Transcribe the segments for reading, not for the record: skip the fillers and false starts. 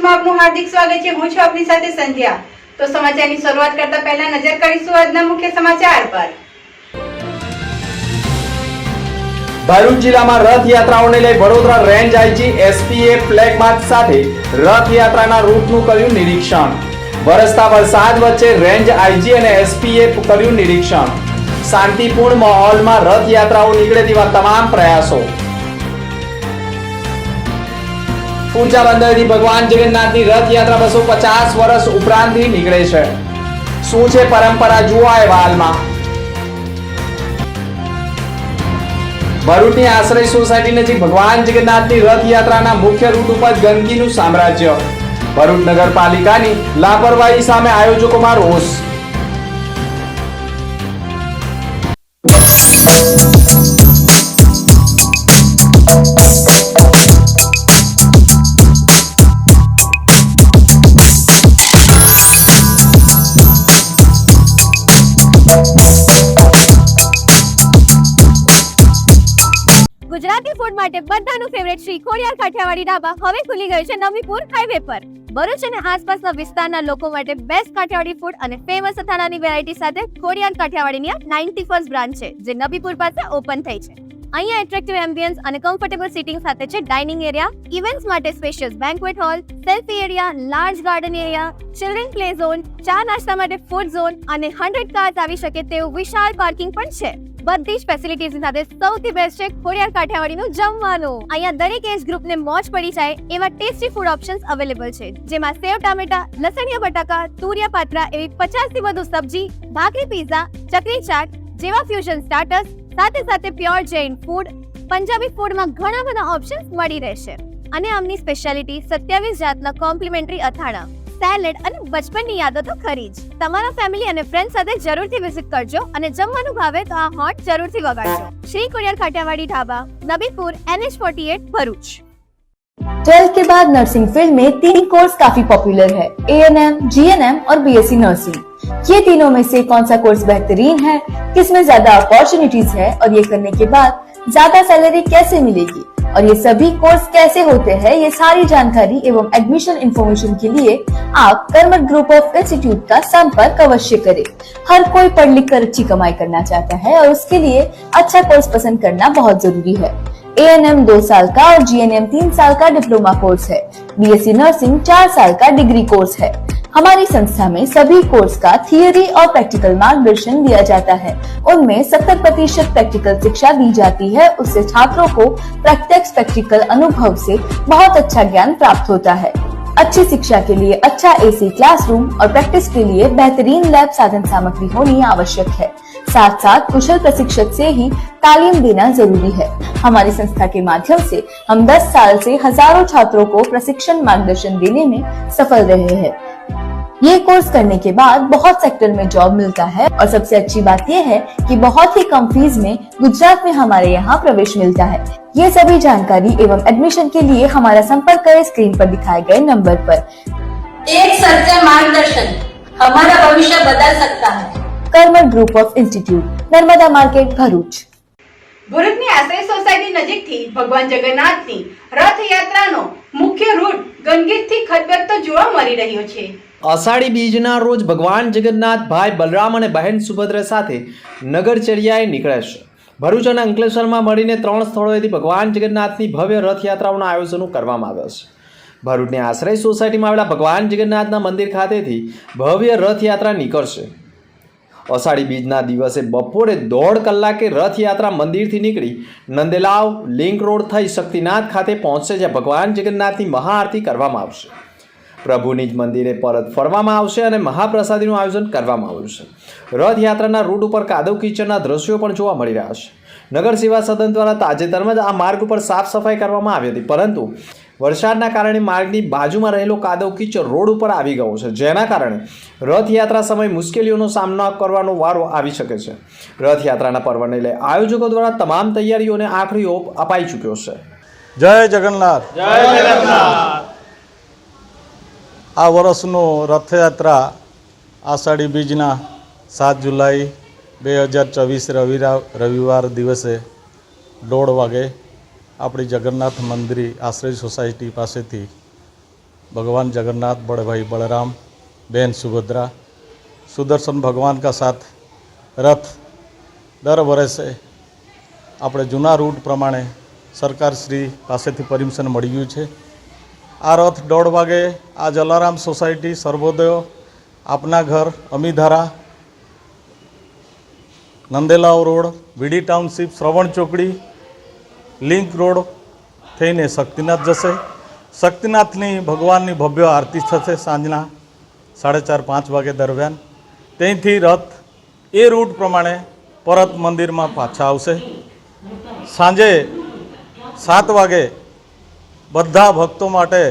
ન્યૂઝમાં આપનું હાર્દિક સ્વાગત છે। હું છું આપની સાથે સંધ્યા। તો સમાચારની શરૂઆત કરતા પહેલા નજર કરીશું આજના મુખ્ય સમાચાર પર। ભરૂચ જિલ્લામાં રથયાત્રાઓને લઈ વડોદરા રેન્જ આઈજી એસપીએ ફ્લેગ માર્ચ સાથે રથયાત્રાના રૂટનું કર્યું નિરીક્ષણ। વરસતા વરસાદ વચ્ચે રેન્જ આઈજી અને એસપીએ કર્યું નિરીક્ષણ। શાંતિપૂર્ણ માહોલમાં રથયાત્રાઓ નીકળે તેવા તમામ પ્રયાસો। ઊંચા બંદરથી ભગવાન જગન્નાથની રથયાત્રા 250 વર્ષ ઉપરાંતથી નીકળે છે। શું છે પરંપરા, જુઓ અહેવાલમાં। ભરૂચની આશ્રય સોસાયટી નજીક ભગવાન જગન્નાથની રથયાત્રાના મુખ્ય રૂટ ઉપર ગંદકીનું સામ્રાજ્ય। ભરૂચ નગરપાલિકાની લાપરવાહી સામે આયોજકોમાં રોષ। ગુજરાતી ફૂડ માટે બધાનું ફેવરેટ શ્રી ખોડિયાર કાઠિયાવાડી ઢાબા હવે ખુલી ગયું છે નવીપુર હાઈવે પર। ભરૂચ અને આસપાસના વિસ્તારના લોકો માટે બેસ્ટ કાઠિયાવાડી ફૂડ અને ફેમસ અથાણાની વેરાયટી સાથે ખોડિયાર કાઠિયાવાડીની 91st બ્રાન્ચ છે, જે નવીપુર પાસે ઓપન થઈ છે। અહીંયા એટ્રેક્ટિવ એમ્બિયન્સ અને કમ્ફર્ટેબલ સીટિંગ સાથે છે ડાઇનિંગ એરિયા, ઇવેન્ટ્સ માટે spacious banquet hall, selfie area, large garden area, children play zone, ચા નાસ્તા માટે ફૂડ ઝોન અને 100 કાર્સ આવી શકે તેવું વિશાળ પાર્કિંગ પણ છે। બધી જ ફેસિલિટીઝ સાથે સૌથી બેસ્ટ છે ખોડિયાર કાઠિયાવાડીનું જમવાનું। અહીંયા દરેક એજ ગ્રુપને મોજ પડી જાય એવા ટેસ્ટી ફૂડ ઓપ્શન્સ અવેલેબલ છે, જેમાં સેવ ટામેટા, લસણિયા બટાકા, તુરિયા પાત્રા એવી 50 થી વધુ સબ્જી, ભાખરી પીઝા, ચકરી ચાટ જેવા ફ્યુઝન સ્ટાર્ટર્સ સાથે સાથે પ્યોર જૈન ફૂડ, પંજાબી ફૂડમાં ઘણા બધા ઓપ્શન્સ મળી રહેશે। અને આમની સ્પેશિયાલિટી 27 જાતના કોમ્પ્લિમેન્ટરી અથાણા, સેલેડ અને બચપનની યાદો તો ખરી જ। તમારા ફેમિલી અને ફ્રેન્ડ સાથે જરૂરથી વિઝિટ કરજો અને જમવાનું ભાવે તો આ હોટ જરૂરથી વગાડજો। श्री खौडियार काठियावाड़ी ढाबा, नबीपुर, NH48, भरूच। 12th के बाद नर्सिंग फील्ड में 3 कोर्स काफी पॉपुलर है, ANM, GNM और BSc नर्सिंग। ये तीनों में से कौन सा कोर्स बेहतरीन है, किसमें ज्यादा अपॉर्चुनिटीज है और ये करने के बाद ज्यादा सैलरी कैसे मिलेगी और ये सभी कोर्स कैसे होते हैं, ये सारी जानकारी एवं एडमिशन इंफॉर्मेशन के लिए आप कर्मठ ग्रुप ऑफ इंस्टीट्यूट का संपर्क अवश्य करें। हर कोई पढ़ लिख कर अच्छी कमाई करना चाहता है और उसके लिए अच्छा कोर्स पसंद करना बहुत जरूरी है। ANM 2 साल का और GNM 3 साल का डिप्लोमा कोर्स है। BSc नर्सिंग 4 साल का डिग्री कोर्स है। हमारी संस्था में सभी कोर्स का थियरी और प्रैक्टिकल मार्गदर्शन दिया जाता है। उनमें 70% प्रैक्टिकल शिक्षा दी जाती है। उससे छात्रों को प्रत्यक्ष प्रैक्टिकल अनुभव से बहुत अच्छा ज्ञान प्राप्त होता है। अच्छी शिक्षा के लिए अच्छा AC क्लासरूम और प्रैक्टिस के लिए बेहतरीन लैब साधन सामग्री होनी आवश्यक है। साथ साथ कुशल प्रशिक्षक से ही तालीम देना जरूरी है। हमारी संस्था के माध्यम से हम 10 साल से हजारों छात्रों को प्रशिक्षण मार्गदर्शन देने में सफल रहे हैं। ये कोर्स करने के बाद बहुत सेक्टर में जॉब मिलता है और सबसे अच्छी बात यह है कि बहुत ही कम फीस में गुजरात में हमारे यहाँ प्रवेश मिलता है। ये सभी जानकारी एवं एडमिशन के लिए हमारा संपर्क करें स्क्रीन पर दिखाए गए नंबर पर। एक सच्चा मार्गदर्शन हमारा भविष्य बदल सकता है। Karmath group of institute, Narmada market, Bharuch. ભરૂચની આશ્રય સોસાયટી નજીકથી ભગવાન જગન્નાથની રથયાત્રાનો મુખ્ય રૂટ ગંદકીથી ખદબદતો જોવા મળી રહ્યો છે। અષાઢી બીજના રોજ ભગવાન જગન્નાથ ભાઈ બલરામ અને બહેન સુભદ્રા સાથે નગરચર્યાએ નીકળે છે। ભરૂચ અને અંકલેશ્વરમાં મળીને 3 સ્થળોએથી ભગવાન જગન્નાથની ભવ્ય રથયાત્રાઓના આયોજનો કરવામાં આવ્યા છે। ભરૂચની આશ્રય સોસાયટીમાં આવેલા ભગવાન જગન્નાથના મંદિર ખાતેથી ભવ્ય રથયાત્રા નીકળશે। અષાઢી બીજના દિવસે બપોરે 1.5 કલાકે રથયાત્રા મંદિરથી નીકળી નંદેલાવ લિંક રોડ થઈ શક્તિનાથ ખાતે પહોંચશે, જ્યાં ભગવાન જગન્નાથની મહાઆરતી કરવામાં આવશે। પ્રભુની જ મંદિરે પરત ફરવામાં આવશે અને મહાપ્રસાદીનું આયોજન કરવામાં આવ્યું છે। રથયાત્રાના રૂટ ઉપર કાદવ કીચડના દ્રશ્યો પણ જોવા મળી રહ્યા છે। નગર સેવા સદન દ્વારા તાજેતરમાં જ આ માર્ગ ઉપર સાફ સફાઈ કરવામાં આવી હતી, પરંતુ વરસાદના કારણે માર્ગની બાજુમાં રહેલો કાદવ કીચડ રોડ ઉપર આવી ગયો છે, જેના કારણે રથયાત્રા સમયે મુશ્કેલીઓનો સામનો કરવાનો વારો આવી શકે છે। રથયાત્રાના પર્વને લઈ આયોજકો દ્વારા તમામ તૈયારીઓને આખરી ઓપ અપાઈ ચૂક્યો છે। જય જગન્નાથ, જય જગન્નાથ। આ વર્ષનો રથયાત્રા આષાઢી બીજના 7 જુલાઈ 2024 રવિવાર દિવસે 1:30 વાગે આપણી જગન્નાથ મંદિર આશ્રય સોસાયટી પાસેથી भगवान जगन्नाथ, बड़े भाई बलराम, बहन सुभद्रा, सुदर्शन भगवान का साथ रथ दर वर्षे આપણે જૂના રૂટ પ્રમાણે સરકારશ્રી પાસેથી પરમિશન મળી ગયું છે। આ રથ 1:30 વાગે આ જલારામ સોસાયટી, સર્વોદય, આપના ઘર, અમીધારા, નંદેલાવ રોડ, વીડી ટાઉનશીપ, શ્રવણ ચોકડી, લિંક રોડ થઈને શક્તિનાથ જશે। શક્તિનાથની ભગવાનની ભવ્ય આરતી થશે સાંજના 4:30-5 વાગે દરમિયાન। ત્યાંથી રથ એ રૂટ પ્રમાણે પરત મંદિરમાં પાછા આવશે। સાંજે 7 વાગે બધા ભક્તો માટે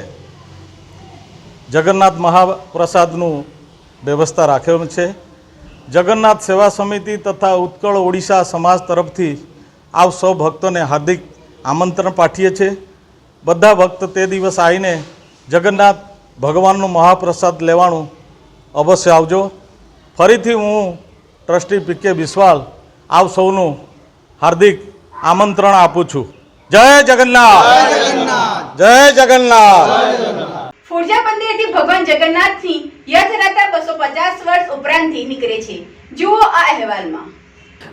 જગન્નાથ મહાપ્રસાદનું વ્યવસ્થા રાખેલ છે। જગન્નાથ સેવા સમિતિ તથા ઉત્કળ ઓડિશા સમાજ તરફથી આપ સૌ ભક્તોને હાર્દિક આમંત્રણ પાઠવીએ છીએ। બધા ભક્ત તે દિવસ આવીને જગન્નાથ ભગવાનનું મહાપ્રસાદ લેવાનું અવશ્ય આવજો। ફરીથી હું ટ્રસ્ટી પી.કે. બિસ્વાલ આપ સૌનું હાર્દિક આમંત્રણ આપું છું। જય જગન્નાથ, જય જગન્નાથ। ફુરજા બંદરથી ભગવાન જગન્નાથની યથયાત્રા 250 વર્ષ ઉપરાંતથી નીકળે છે। જુઓ આ અહેવાલમાં।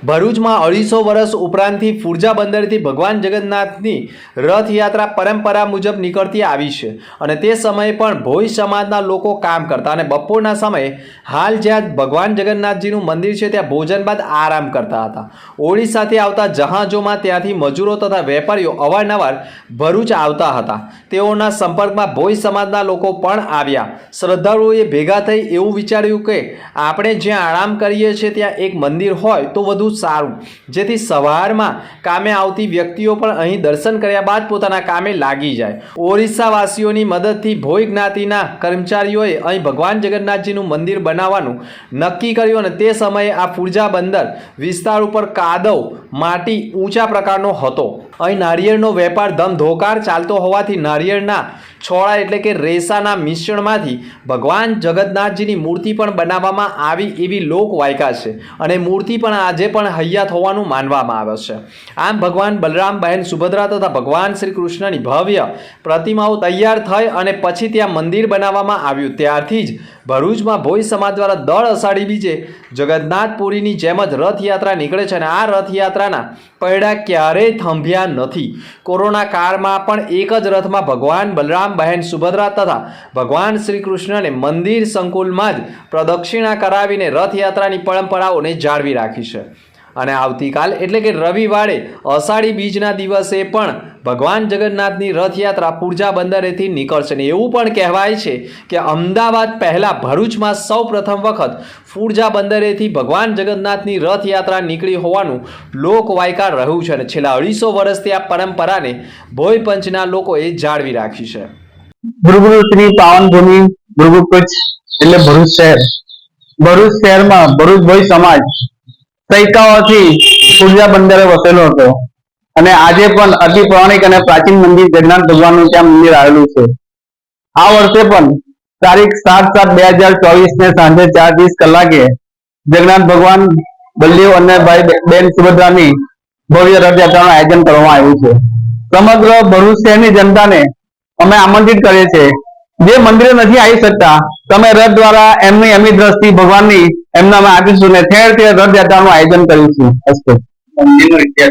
ભરૂચમાં 250 વર્ષ ઉપરાંતથી ફુરજા બંદરથી ભગવાન જગન્નાથની રથયાત્રા પરંપરા મુજબ નીકળતી આવી છે અને તે સમયે પણ ભોઈ સમાજના લોકો કામ કરતા અને બપોરના સમયે હાલ જ્યાં ભગવાન જગન્નાથજીનું મંદિર છે ત્યાં ભોજન બાદ આરામ કરતા હતા। ઓડિશાથી આવતા જહાજોમાં ત્યાંથી મજૂરો તથા વેપારીઓ અવારનવાર ભરૂચ આવતા હતા। તેઓના સંપર્કમાં ભોઈ સમાજના લોકો પણ આવ્યા। શ્રદ્ધાળુઓએ ભેગા થઈ એવું વિચાર્યું કે આપણે જ્યાં આરામ કરીએ છીએ ત્યાં એક મંદિર હોય તો વધુ સારું, જેથી સવારમાં કામે આવતી વ્યક્તિઓ પણ અહીં દર્શન કર્યા બાદ પોતાના કામે લાગી જાય। ઓરિસ્સાવાસીઓની મદદથી ભોઈ જ્ઞાતિના કર્મચારીઓએ અહીં ભગવાન જગન્નાથજીનું મંદિર બનાવવાનું નક્કી કર્યું અને તે સમયે આ ફુરજા બંદર વિસ્તાર ઉપર કાદવ, માટી ઊંચા પ્રકારનો હતો। અહીં નારિયેળનો વેપાર ધમધોકાર ચાલતો હોવાથી નારિયેળના છોડા એટલે કે રેસાના મિશ્રણમાંથી ભગવાન જગન્નાથજીની મૂર્તિ પણ બનાવવામાં આવી એવી લોકવાયકા છે અને મૂર્તિ પણ આજે પણ હયાત હોવાનું માનવામાં આવે છે। આમ ભગવાન બલરામ, બહેન સુભદ્રા તથા ભગવાન શ્રી કૃષ્ણની ભવ્ય પ્રતિમાઓ તૈયાર થઈ અને પછી ત્યાં મંદિર બનાવવામાં આવ્યું। ત્યારથી જ ભરૂચમાં ભોઈ સમાજ દ્વારા દર અષાઢી બીજે જગન્નાથપુરીની જેમ જ રથયાત્રા નીકળે છે અને આ રથયાત્રાના પૈડા ક્યારેય થંભ્યા નથી। કોરોના કાળમાં પણ એક જ રથમાં ભગવાન બલરામ, બહેન સુભદ્રા તથા ભગવાન શ્રી કૃષ્ણને મંદિર સંકુલમાં જ પ્રદક્ષિણા કરાવીને રથયાત્રાની પરંપરાઓને જાળવી રાખી છે અને આવતીકાલ એટલે કે રવિવારે અષાઢી બીજના દિવસે પણ ભગવાન જગન્નાથની રથયાત્રા ફુરજા બંદરેથી નીકળશે ને એવું પણ કહેવાય છે કે અમદાવાદ પહેલાં ભરૂચમાં સૌ પ્રથમ વખત ફુરજા બંદરેથી ભગવાન જગન્નાથની રથયાત્રા નીકળી હોવાનું લોકવાયકા રહ્યું છે અને છેલ્લા 250 વર્ષથી આ પરંપરાને ભોઈ પંચના લોકોએ જાળવી રાખી છે। ગુરુગુરુ શ્રી પાવન ભૂમિ ગુરુગુરુ કચ્છ એટલે ભરૂચ શહેર। ભરૂચ શહેરમાં ભરૂચ ભોઈ સમાજ સૈકાઓથી ફુરજા બંદરે વસેલો હતો અને આજે પણ અતિ પૌરાણિક અને પ્રાચીન મંદિર જગન્નાથ ભગવાનનું ત્યાં મંદિર આવેલું છે। આ વર્ષે પણ તારીખ 7/7/2024 ને સાંજે 4:30 કલાકે જગન્નાથ ભગવાન, બલદેવ અને ભાઈ બેન સુભદ્રાની ભવ્ય રથયાત્રાનું આયોજન કરવામાં આવ્યું છે। સમગ્ર ભરૂચ શહેરની જનતાને અમે આમંત્રિત કરીએ છીએ, જે મંદિરે નથી આવી શકતા તમે રથ દ્વારા એમની દ્રષ્ટિ ભગવાનની એમના અમે આપીશું ને ઠેર ઠેર રથયાત્રાનું આયોજન કર્યું છે।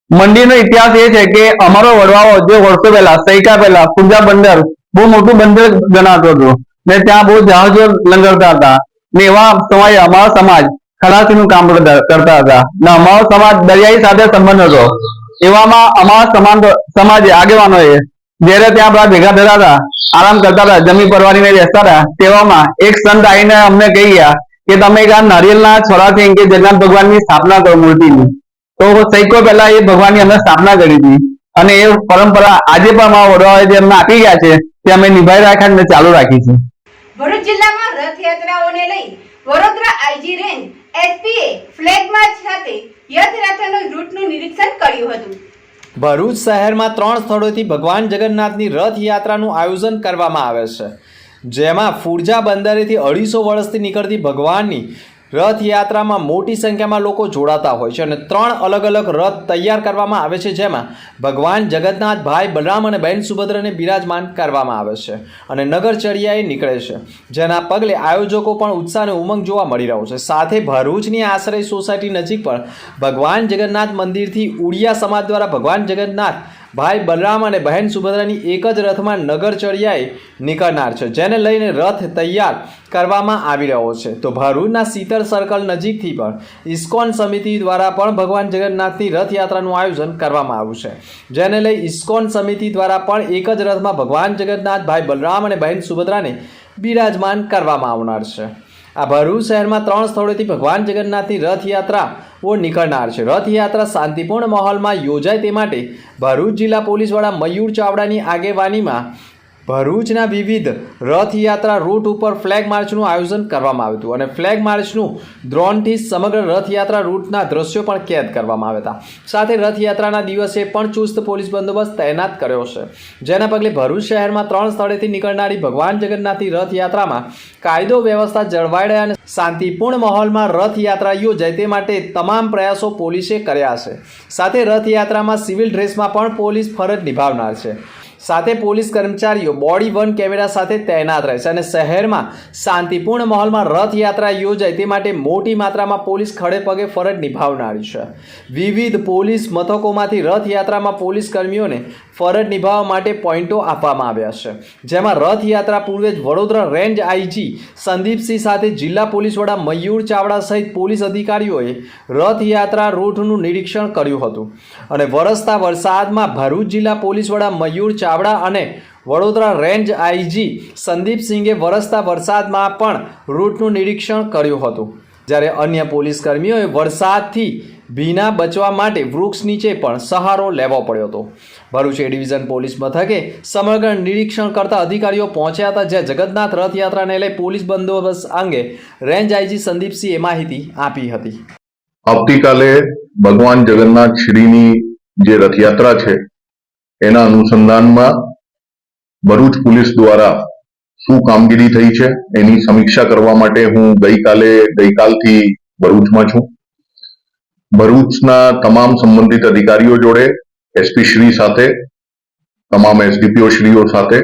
મંદિરનો ઇતિહાસ એ છે કે અમારો વડવાઓ જે વર્ષો પહેલા સૈકા પહેલા ફુરજા બંદર બહુ મોટું બંદર ગણાતું હતું ને ત્યાં બહુ જહાજો લંગરતા હતા ને એવા સમયે અમારો સમાજ ખલાસીનું કામ કરતા હતા ને અમારો સમાજ દરિયાઈ સાથે સંબંધ હતો। એવામાં અમારા સમાજ આગેવાનોએ જ્યારે ત્યાં બધા ભેગા થતા હતા, આરામ કરતા હતા, જમી પરવારીને બેસતા હતા, તેવામાં એક સંત આવીને અમને કહી ગયા કે તમે આ નારિયેળના છોડાથી કે જગન્નાથ ભગવાનની સ્થાપના કરો મૂર્તિની। તો સૈકો પહેલા એ ભગવાનની અમે સ્થાપના કરી હતી અને એ પરંપરા આજે પણ અમારા વડવાઓએ જે અમને આપી ગયા છે તે અમે નિભાઈ રાખ્યા અને ચાલુ રાખી છે। ભરૂચ જિલ્લામાં રથયાત્રાઓને લઈ વડોદરા આઈજી રેન્જ એસપીએ ફ્લેગ માર્ચ સાથે યથયાત્રાનો રૂટનું નિરીક્ષણ કર્યું હતું। ભરૂચ શહેરમાં 3 સ્થળોથી ભગવાન જગન્નાથની રથયાત્રાનું આયોજન કરવામાં આવે છે, જેમાં ફુરજા બંદરેથી 250 વર્ષથી નીકળતી ભગવાનની રથયાત્રામાં મોટી સંખ્યામાં લોકો જોડાતા હોય છે અને 3 અલગ અલગ રથ તૈયાર કરવામાં આવે છે, જેમાં ભગવાન જગન્નાથ, ભાઈ બલરામ અને બહેન સુભદ્રાને બિરાજમાન કરવામાં આવે છે અને નગરચર્યાએ નીકળે છે, જેના પગલે આયોજકો પણ ઉત્સાહ અને ઉમંગ જોવા મળી રહ્યો છે. સાથે ભરૂચની આશ્રય સોસાયટી નજીક પણ ભગવાન જગન્નાથ મંદિરથી ઉડિયા સમાજ દ્વારા ભગવાન જગન્નાથ, ભાઈ બલરામ અને બહેન સુભદ્રાની એક જ રથમાં નગરચર્યાએ નીકળનાર છે, જેને લઈને રથ તૈયાર કરવામાં આવી રહ્યો છે. તો ભરૂચના શીતળ સર્કલ નજીકથી પણ ઇસ્કોન સમિતિ દ્વારા પણ ભગવાન જગન્નાથની રથયાત્રાનું આયોજન કરવામાં આવ્યું છે, જેને લઈ ઇસ્કોન સમિતિ દ્વારા પણ એક જ રથમાં ભગવાન જગન્નાથ, ભાઈ બલરામ અને બહેન સુભદ્રાને બિરાજમાન કરવામાં આવનાર છે. આ ભરૂચ શહેરમાં 3 સ્થળોએથી ભગવાન જગન્નાથની રથયાત્રાઓ નીકળનાર છે. રથયાત્રા શાંતિપૂર્ણ માહોલમાં યોજાય તે માટે ભરૂચ જિલ્લા પોલીસ વડા મયુર ચાવડાની આગેવાનીમાં ભરૂચના વિવિધ રથયાત્રા રૂટ ઉપર ફ્લેગ માર્ચનું આયોજન કરવામાં આવ્યું હતું અને ફ્લેગ માર્ચનું ડ્રોનથી સમગ્ર રથયાત્રા રૂટના દ્રશ્યો પણ કેદ કરવામાં આવ્યા હતા. સાથે રથયાત્રાના દિવસે પણ ચુસ્ત પોલીસ બંદોબસ્ત તૈનાત કર્યો છે, જેના પગલે ભરૂચ શહેરમાં 3 સ્થળેથી નીકળનારી ભગવાન જગન્નાથની રથયાત્રામાં કાયદો વ્યવસ્થા જળવાઈ રહે અને શાંતિપૂર્ણ માહોલમાં રથયાત્રા યોજાય તે માટે તમામ પ્રયાસો પોલીસે કર્યા છે. સાથે રથયાત્રામાં સિવિલ ડ્રેસમાં પણ પોલીસ ફરજ નિભાવનાર છે. સાથે પોલીસ કર્મચારીઓ બોડી 1 કેમેરા સાથે તૈનાત રહેશે અને શહેરમાં શાંતિપૂર્ણ માહોલમાં રથયાત્રા યોજાય તે માટે મોટી માત્રામાં પોલીસ ખડે પગે ફરજ નિભાવનારી છે. વિવિધ પોલીસ મથકોમાંથી રથયાત્રામાં પોલીસ કર્મીઓને ફરજ નિભાવવા માટે પોઈન્ટો આપવામાં આવ્યા છે, જેમાં રથયાત્રા પૂર્વે જ વડોદરા રેન્જ આઈજી સંદીપસિંહ સાથે જિલ્લા પોલીસ વડા મયુર ચાવડા સહિત પોલીસ અધિકારીઓએ રથયાત્રા રૂટનું નિરીક્ષણ કર્યું હતું અને વરસતા વરસાદમાં ભરૂચ જિલ્લા પોલીસ વડા મયુર ચાવડા અને વડોદરા રેન્જ આઈજી સંદીપસિંહે વરસતા વરસાદમાં પણ રૂટનું નિરીક્ષણ કર્યું હતું, જ્યારે અન્ય પોલીસ કર્મીઓએ વરસાદથી ભીના બચવા માટે વૃક્ષ નીચે પણ સહારો લેવો પડ્યો હતો. ભરૂચ એ ડિવિઝન પોલીસ મથકે સમગ્ર નિરીક્ષણ કરતા અધિકારીઓ પહોંચ્યા હતા, જ્યાં જગન્નાથ રથયાત્રાને લઈ પોલીસ બંદોબસ્ત અંગે રેન્જ આઈજી સંદીપસિંહે માહિતી આપી હતી. આવતીકાલે ભગવાન જગન્નાથ શ્રીની જે રથયાત્રા છે એના અનુસંધાનમાં ભરૂચ પોલીસ દ્વારા શું કામગીરી થઈ છે એની સમીક્ષા કરવા માટે હું ગઈકાલથી ભરૂચમાં છું. ભરૂચના તમામ સંબંધિત અધિકારીઓ જોડે, એસપી શ્રી સાથે, તમામ એસડીપીઓ શ્રીઓ સાથે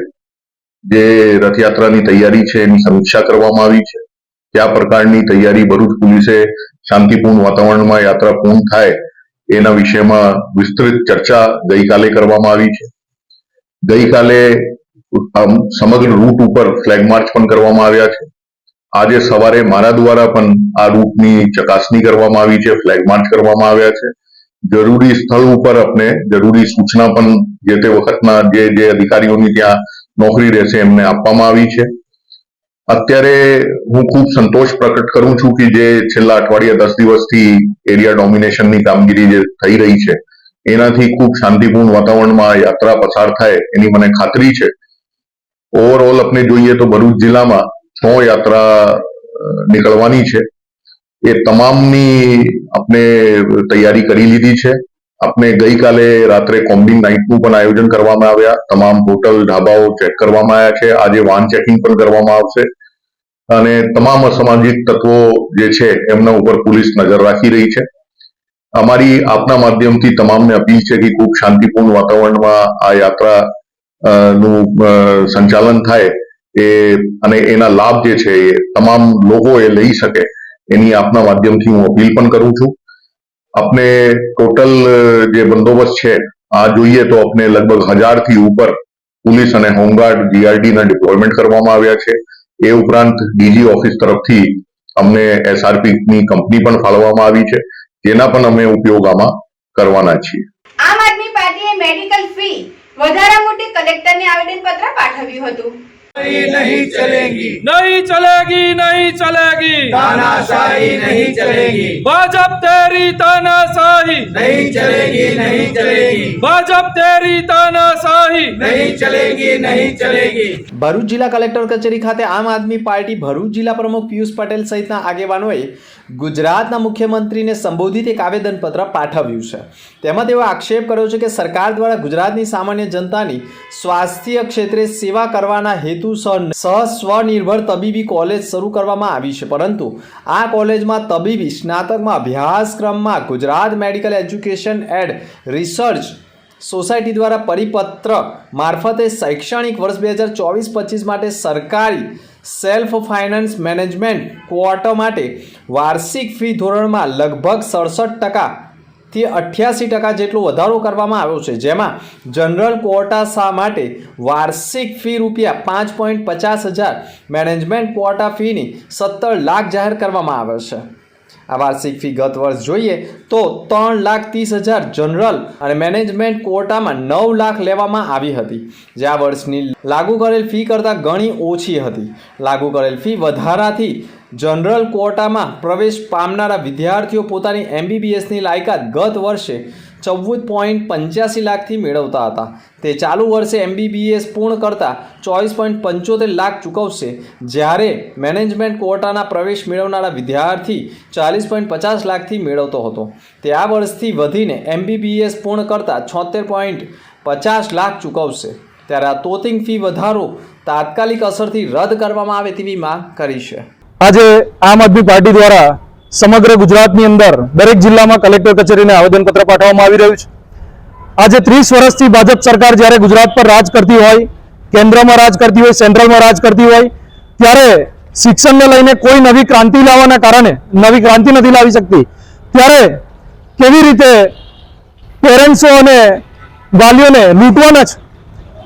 જે રથયાત્રાની તૈયારી છે એની સમીક્ષા કરવામાં આવી છે. કયા પ્રકારની તૈયારી ભરૂચ પોલીસે શાંતિપૂર્ણ વાતાવરણમાં યાત્રા પૂર્ણ થાય એના વિષયમાં વિસ્તૃત ચર્ચા ગઈકાલે કરવામાં આવી છે. ગઈકાલે સમગ્ર રૂટ ઉપર ફ્લેગ માર્ચ પણ કરવામાં આવ્યા છે. આજે સવારે મારા દ્વારા પણ આ રૂટની ચકાસણી કરવામાં આવી છે, ફ્લેગ માર્ચ કરવામાં આવ્યા છે. જરૂરી સ્થળ ઉપર આપણે જરૂરી સૂચના પણ જે તે વખતના જે અધિકારીઓની ત્યાં નોકરી રહેશે એમને આપવામાં આવી છે. અત્યારે હું ખૂબ સંતોષ પ્રકટ કરું છું કે જે છેલ્લા અઠવાડિયા 10 દિવસથી એરિયા ડોમિનેશનની કામગીરી જે થઈ રહી છે એનાથી ખૂબ શાંતિપૂર્ણ વાતાવરણમાં યાત્રા પસાર થાય એની મને ખાતરી છે. ઓવરઓલ આપણે જોઈએ તો ભરૂચ જિલ્લામાં 6 યાત્રા નીકળવાની છે. એ તમામની આપણે તૈયારી કરી લીધી છે. આપણે ગઈકાલે રાત્રે કોમ્બિંગ નાઇટનું પણ આયોજન કરવામાં આવ્યા. તમામ હોટલ, ઢાબાઓ ચેક કરવામાં આવ્યા છે. આજે વાહન ચેકિંગ પણ કરવામાં આવશે અને તમામ અસામાજિક તત્વો જે છે એમના ઉપર પોલીસ નજર રાખી રહી છે. અમારી આપના માધ્યમથી તમામને અપીલ છે કે ખૂબ શાંતિપૂર્ણ વાતાવરણમાં આ યાત્રા નું સંચાલન થાય અને એના લાભ જે છે એ તમામ લોકો એ લઈ શકે એની આપના માધ્યમથી હું અપીલ પણ કરું છું. આપણે ટોટલ જે બંદોબસ્ત છે આ જોઈએ તો આપણે લગભગ 1000 થી ઉપર પોલીસ અને હોમગાર્ડ GRD ના ડિપ્લોયમેન્ટ કરવામાં આવ્યા છે. એ ઉપરાંત ડીજી ઓફિસ તરફથી અમને SRP ની કંપની પણ ફાળવવામાં આવી છે, જેના પણ અમે ઉપયોગ આમાં કરવાના છીએ. આમ આદમી પાર્ટીએ મેડિકલ ફી વધારા માટે કલેક્ટરને આવેદનપત્ર પાઠવ્યું હતું. नहीं चलेगी, नहीं चलेगी, नहीं चलेगी, तानाशाही नहीं चलेगी, भाजप तेरी तानाशाही नहीं चलेगी, नहीं चलेगी, भाजप तेरी तानाशाही नहीं चलेगी, नहीं चलेगी. ભરૂચ જિલ્લા કલેક્ટર કચેરી ખાતે આમ આદમી પાર્ટી ભરૂચ જિલ્લા પ્રમુખ પિયુષ પટેલ સહિતના આગેવાનોએ ગુજરાતના મુખ્યમંત્રીને સંબોધિત એક આવેદનપત્ર પાઠવ્યું છે. તેમાં તેઓ આક્ષેપ કર્યો છે કે સરકાર દ્વારા ગુજરાતની સામાન્ય જનતાની સ્વાસ્થ્ય ક્ષેત્રે સેવા કરવાના હેતુસર સ્વનિર્ભર તબીબી કોલેજ શરૂ કરવામાં આવી છે, પરંતુ આ કોલેજમાં તબીબી સ્નાતકમાં અભ્યાસક્રમમાં Gujarat medical education and research society દ્વારા પરિપત્ર મારફતે શૈક્ષણિક વર્ષ 2024-25 માટે સરકારી સેલ્ફ ફાઇનાન્સ મેનેજમેન્ટ ક્વોટા માટે વાર્ષિક ફી ધોરણમાં લગભગ 67%થી 88% જેટલો વધારો કરવામાં આવ્યો છે, જેમાં જનરલ ક્વોટા માટે વાર્ષિક ફી રૂપિયા 5,50,000, મેનેજમેન્ટ ક્વોટા ફીની 17 લાખ જાહેર કરવામાં આવે છે. આ વાર્ષિક ફી ગત વર્ષ જોઈએ તો 3,30,000 જનરલ અને મેનેજમેન્ટ કોટામાં 9 લાખ લેવામાં આવી હતી, જે આ વર્ષની લાગુ કરેલ ફી કરતાં ઘણી ઓછી હતી. લાગુ કરેલ ફી વધારાથી જનરલ કોટામાં પ્રવેશ પામનારા વિદ્યાર્થીઓ પોતાની MBBSની લાયકાત ગત વર્ષે 14.85 લાખથી મેળવતા હતા. તે ચાલુ વર્ષે MBBS પૂર્ણ કરતાં 24.75 લાખ ચૂકવશે, જ્યારે મેનેજમેન્ટ કોટાના પ્રવેશ મેળવનારા વિદ્યાર્થી 40.50 લાખથી મેળવતો હતો. તે આ વર્ષથી વધીને MBBS પૂર્ણ કરતાં 76.50 લાખ ચૂકવશે. ત્યારે આ તોતિંગ ફી વધારો તાત્કાલિક અસરથી રદ કરવામાં આવે તેવી માંગ કરી છે. આજે આમ આદમી પાર્ટી દ્વારા સમગ્ર ગુજરાતની અંદર દરેક જિલ્લામાં કલેક્ટર કચેરીને આવેદનપત્ર પાઠવવામાં આવી રહ્યું છે. આજે 30 વર્ષથી ભાજપ સરકાર જ્યારે ગુજરાત પર રાજ કરતી હોય, કેન્દ્રમાં રાજ કરતી હોય, સેન્ટ્રલમાં રાજ કરતી હોય, ત્યારે શિક્ષણને લઈને કોઈ નવી ક્રાંતિ લાવવાના કારણે નવી ક્રાંતિ નથી લાવી શકતી. ત્યારે કેવી રીતે પેરેન્ટ્સો અને વાલીઓને લૂંટવાના છે,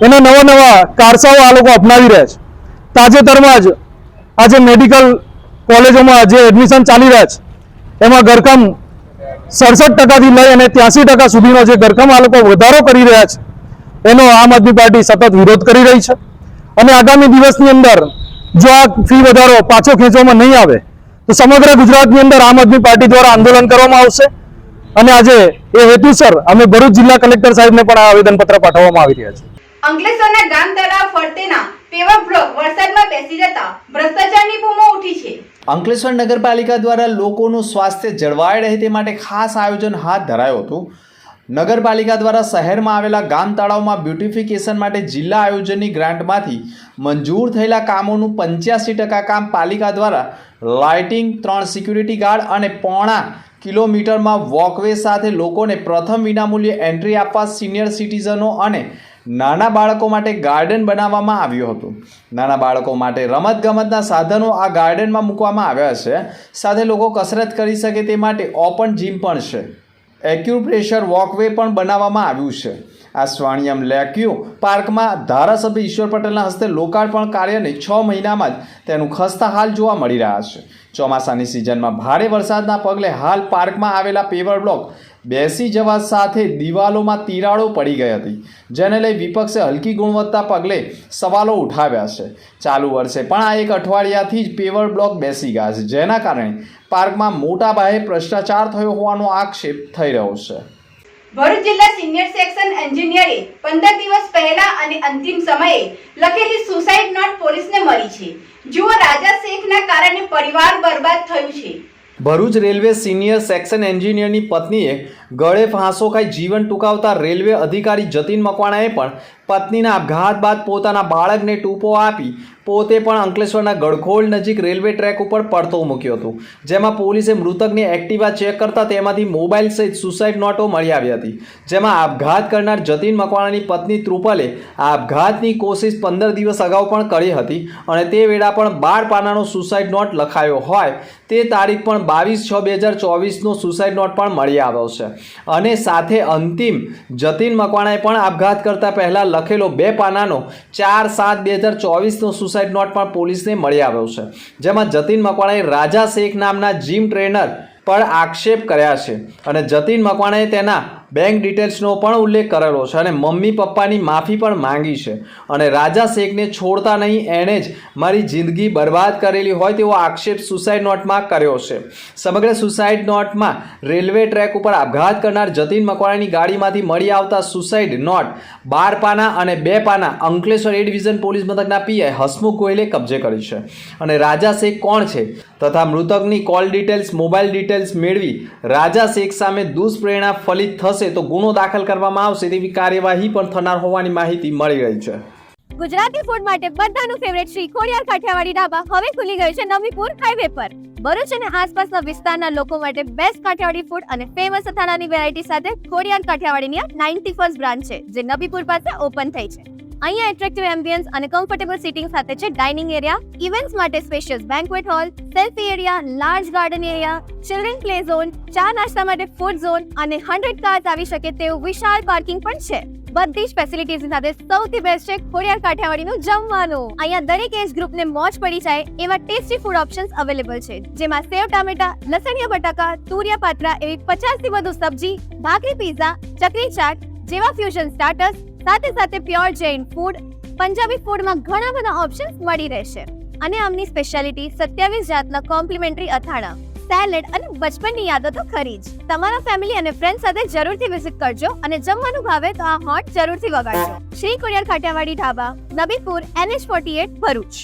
એના નવા કારસાઓ આ લોકો અપનાવી રહ્યા છે. તાજેતરમાં જ આજે મેડિકલ કોલેજોમાં જે એડમિશન ચાલી રહ્યા છે, એમાં ગરકામ 67%થી લઈ અને 83% સુધીનો જે ગરકામ આ લોકો વધારો કરી રહ્યા છે, એનો આમ આદમી પાર્ટી સતત વિરોધ કરી રહી છે. અને આગામી દિવસની અંદર જો આ ફી વધારો પાછો ખેંચવામાં નહીં આવે તો સમગ્ર ગુજરાતની અંદર આમ આદમી પાર્ટી દ્વારા આંદોલન કરવામાં આવશે. અને આજે એ હેતુસર અમે ભરૂચ જિલ્લા કલેક્ટર સાહેબને પણ આ આવેદનપત્ર પાઠવવામાં આવી રહ્યા છે. અંકલેશ્વરના ગામ તળાવ ફરતેના પેવર બ્લોક વરસાદમાં બેસી જતા ભ્રષ્ટાચારની બૂમો ઉઠી છે. અંકલેશ્વર નગરપાલિકા દ્વારા લોકોનું સ્વાસ્થ્ય જળવાઈ રહે તે માટે ખાસ આયોજન હાથ ધરાયું હતું. નગરપાલિકા દ્વારા શહેરમાં આવેલા ગામ તળાવમાં બ્યુટિફિકેશન માટે જિલ્લા આયોજનની ગ્રાન્ટમાંથી મંજૂર થયેલા કામોનું 85% કામ પાલિકા દ્વારા લાઇટિંગ, 3 સિક્યુરિટી ગાર્ડ અને 0.5 કિલોમીટરમાં વોકવે સાથે લોકોને પ્રથમ વિનામૂલ્યે એન્ટ્રી આપવા સિનિયર સિટીઝનો અને નાના બાળકો માટે ગાર્ડન બનાવવામાં આવ્યું હતું. નાના બાળકો માટે રમતગમતના સાધનો આ ગાર્ડનમાં મૂકવામાં આવ્યા છે. સાથે લોકો કસરત કરી શકે તે માટે ઓપન જીમ પણ છે. એક્યુપ્રેશર વોકવે પણ બનાવવામાં આવ્યું છે. આ સ્વાણિયમ લેક્યુ પાર્કમાં ધારાસભ્ય ઈશ્વર પટેલના હસ્તે લોકાર્પણ કાર્યને 6 મહિનામાં જ તેનું ખસ્તા હાલ જોવા મળી રહ્યા છે. ચોમાસાની સિઝનમાં ભારે વરસાદના પગલે હાલ પાર્કમાં આવેલા પેવર બ્લોક બેસી જવા સાથે દિવાલોમાં તિરાડો પડી ગઈ હતી, જેને લઈ વિપક્ષે હલકી ગુણવત્તા પગલે સવાલો ઉઠાવ્યા છે. ચાલુ વર્ષે પણ આ એક અઠવાડિયાથી જ પેવર બ્લોક બેસી ગયા છે, જેના કારણે પાર્કમાં મોટા પાયે ભ્રષ્ટાચાર થયો હોવાનો આક્ષેપ થઈ રહ્યો છે. ભરૂચ જિલ્લા સિનિયર સેક્શન એન્જિનિયરે 15 દિવસ પહેલા અને અંતિમ સમયે લખેલી સુસાઇડ નોટ પોલીસને મળી છે. જુઓ, રાજા શેખના કારણે પરિવાર બરબાદ થયું છે. ભરૂચ રેલવે સિનિયર સેક્શન એન્જિનિયરની પત્નીએ ગળે ફાંસો ખાઈ જીવન ટૂંકાવતા રેલવે અધિકારી જતીન મકવાણાએ પણ પત્નીના આપઘાત બાદ પોતાના બાળકને ટૂંપો આપી પોતે પણ અંકલેશ્વરના ગડખોલ નજીક રેલવે ટ્રેક ઉપર પડતો મૂક્યો હતો, જેમાં પોલીસે મૃતકની એક્ટિવા ચેક કરતા તેમાંથી મોબાઈલ સહિત સુસાઇડ નોટો મળી આવી હતી. જેમાં આપઘાત કરનાર જતીન મકવાણાની પત્ની ત્રુપલે આ આપઘાતની કોશિશ 15 દિવસ અગાઉ પણ કરી હતી અને તે વેળા પણ 12 પાનાનો સુસાઇડ નોટ લખાયો હોય તે તારીખ પણ 22/6/2024નો સુસાઇડ નોટ પણ મળી આવ્યો છે. અને સાથે અંતિમ જતીન મકવાણાએ પણ આપઘાત કરતા પહેલા લખેલો 2 પાનાનો 4/7/2024નો સુસાઇડ નોટ પણ પોલીસને મળી આવ્યો છે, જેમાં જતીન મકવાણાએ રાજા શેખ નામના જીમ ટ્રેનર પર આક્ષેપ કર્યા છે અને જતીન મકવાણાએ તેના બેંક ડિટેલ્સનો પણ ઉલ્લેખ કરેલો છે અને મમ્મી પપ્પાની માફી પણ માંગી છે અને રાજા શેખને છોડતા નહીં, એણે જ મારી જિંદગી બરબાદ કરેલી હોય તેવો આક્ષેપ સુસાઇડ નોટમાં કર્યો છે. સમગ્ર સુસાઇડ નોટમાં રેલવે ટ્રેક ઉપર આપઘાત કરનાર જતીન મકવાણાની ગાડીમાંથી મળી આવતા સુસાઇડ નોટ 12 પાના અને 2 પાના અંકલેશ્વર એ ડિવિઝન પોલીસ મથકના પીઆઈ હસમુખ ગોયલે કબજે કરી છે. અને રાજા શેખ કોણ છે તથા મૃતકની કોલ ડિટેલ્સ, મોબાઈલ ડિટેલ્સ મેળવી રાજા શેખ સામે દુષ્પ્રેરણા ફલિત થશે તો ગુનો દાખલ કરવામાં આવશે તેવી કાર્યવાહી પણ થનાર હોવાની માહિતી મળી રહી છે. ગુજરાતી ફૂડ માટે બધાનું ફેવરેટ શ્રી ખોડિયાર કાઠિયાવાડી ઢાબા હવે ખુલી ગયું છે નવીપુર હાઈવે પર. ભરૂચ અને આસપાસના વિસ્તારના લોકો માટે બેસ્ટ કાઠિયાવાડી ફૂડ અને ફેમસ અથાણાની વેરાયટી સાથે ખોડિયાર કાઠિયાવાડીની 91st બ્રાન્ચ છે જે નવીપુર પાસે ઓપન થઈ છે. અહીંયા એટ્રેક્ટિવ એમ્બિયન્સ અને કમ્ફર્ટેબલ સીટિંગ સાથે છે ડાઇનિંગ એરિયા, ઇવેન્ટ્સ માટે spacious banquet hall, selfie area, large garden area, children play zone, ચા નાસ્તા માટે ફૂડ ઝોન અને 100 કાર્સ આવી શકે તેવું વિશાળ પાર્કિંગ પણ છે. બધી જ ફેસિલિટીઝ સાથે સૌથી બેસ્ટ છે ખોડિયાર કાઠિયાવાડીનું જમવાનું. અહીંયા દરેક એજ ગ્રુપને મોજ પડી જાય એવા ટેસ્ટી ફૂડ ઓપ્શન્સ અવેલેબલ છે જેમાં સેવ ટામેટા, લસણિયા બટાકા, તુરિયા પાત્રા એવી 50 થી વધુ સબ્જી, ભાખરી, પીઝા, ચકરી ચાટ જેવા ફ્યુઝન સ્ટાર્ટર્સ સાથે સાથે પ્યોર જૈન ફૂડ, પંજાબી ફૂડમાં ઘણા બધા ઓપ્શન્સ મળી રહેશે. અને આમની સ્પેશિયાલિટી 27 જાતના કોમ્પ્લિમેન્ટરી અથાણા, સેલેડ અને બચપનની યાદો તો ખરી જ. તમારા ફેમિલી અને ફ્રેન્ડ સાથે જરૂરથી વિઝિટ કરજો અને જમવાનું ભાવે તો આ હોટ જરૂરથી વગાડજો. શ્રી ખોડિયાર કાઠિયાવાડી ઢાબા, નબીપુર, NH48, ભરૂચ.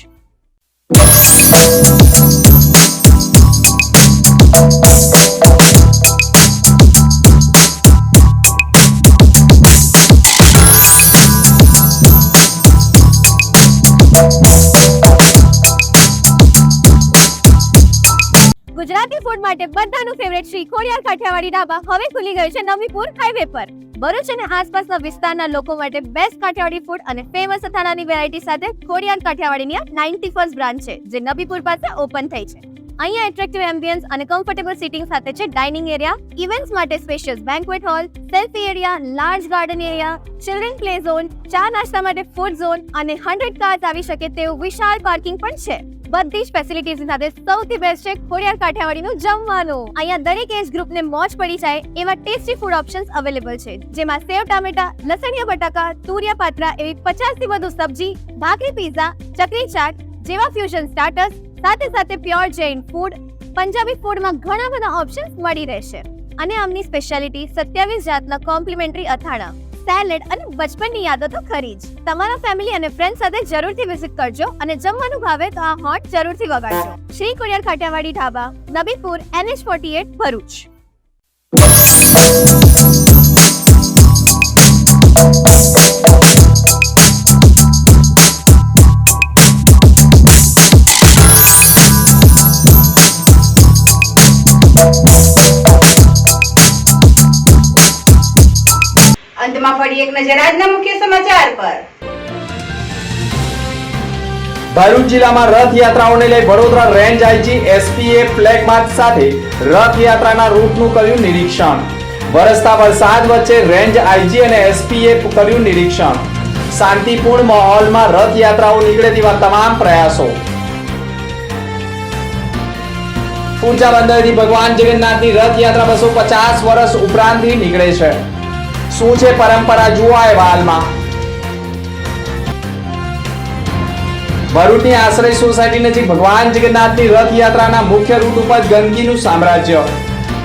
ગુજરાતી ફૂડ માટે બધાનું ફેવરેટ શ્રી ખોડિયાર કાઠિયાવાડી ઢાબા હવે ખુલી ગયું છે નવીપુર હાઈવે પર. ભરૂચ અને આસપાસના વિસ્તારના લોકો માટે બેસ્ટ કાઠિયાવાડી ફૂડ અને ફેમસ અથાણાની વેરાયટી સાથે ખોડિયાર કાઠિયાવાડીની 91st બ્રાન્ચ છે જે નવીપુર પાસે ઓપન થઈ છે. અહીંયા એટ્રેક્ટિવ એમ્બિયન્સ અને કમ્ફર્ટેબલ સીટિંગ સાથે છે ડાઇનિંગ એરિયા, ઇવેન્ટ્સ માટે spacious banquet hall, selfie area, large garden area, children play zone, ચા નાસ્તા માટે ફૂડ ઝોન અને 100 કાર્સ આવી શકે તેવું વિશાળ પાર્કિંગ પણ છે. બધી જ ફેસિલિટીઝ સાથે સૌથી બેસ્ટ છે ખોડિયાર કાઠિયાવાડીનું જમવાનું. અહીંયા દરેક એજ ગ્રુપને મોજ પડી જાય એવા ટેસ્ટી ફૂડ ઓપ્શન્સ અવેલેબલ છે જેમાં સેવ ટામેટા, લસણિયા બટાકા, તુરિયા પાત્રા એવી 50 થી વધુ સબ્જી, ભાખરી, પીઝા, ચકરી ચાટ જેવા ફ્યુઝન સ્ટાર્ટર્સ સાથે સાથે પ્યોર જૈન ફૂડ, પંજાબી ફૂડમાં ઘણા બધા ઓપ્શન્સ મળી રહેશે. અને આમની સ્પેશિયાલિટી 27 જાતના કોમ્પ્લિમેન્ટરી અથાણા, સેલેડ અને બચપનની યાદો તો ખરી જ. તમારા ફેમિલી અને ફ્રેન્ડ સાથે જરૂરથી વિઝિટ કરજો અને જમવાનું ભાવે તો આ હોટ જરૂરથી વગાડજો. શ્રી ખોડિયાર કાઠિયાવાડી ઢાબા, નબીપુર, NH48, ભરૂચ. અંતમાં ફરી એક નજર આજના મુખ્ય સમાચાર પર. ભરૂચ જિલ્લામાં રથયાત્રાઓને લઈ વડોદરા રેન્જ આઈજી એસપીએ ફ્લેગ માર્ચ સાથે રથયાત્રાના રૂટનું કર્યું નિરીક્ષણ. વરસતા વરસાદ વચ્ચે રેન્જ આઈજી અને એસપીએ કર્યું નિરીક્ષણ. શાંતિપૂર્ણ માહોલમાં રથયાત્રાઓ નીકળે તેવા તમામ પ્રયાસો. પૂંચા બંદરથી ભગવાન જગન્નાથની રથયાત્રા 250 વર્ષ ઉપરાંતથી નીકળે છે. શું છે પરંપરા, જુઓ અહેવાલમાં. ભરૂચની આશ્રય સોસાયટી નજીક ભગવાન જગન્નાથની રથયાત્રાના મુખ્ય રૂટ ઉપર ગંદકીનું સામ્રાજ્ય.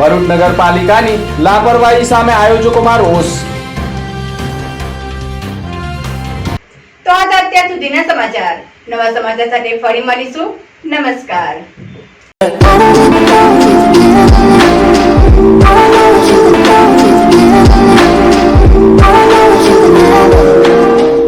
ભરૂચ નગરપાલિકાની લાપરવાહી સામે આયોજકોમાં રોષ. તો આ હતા અત્યાર સુધીના સમાચાર. નવા સમાચાર સાથે ફરી મળીશું. નમસ્કાર.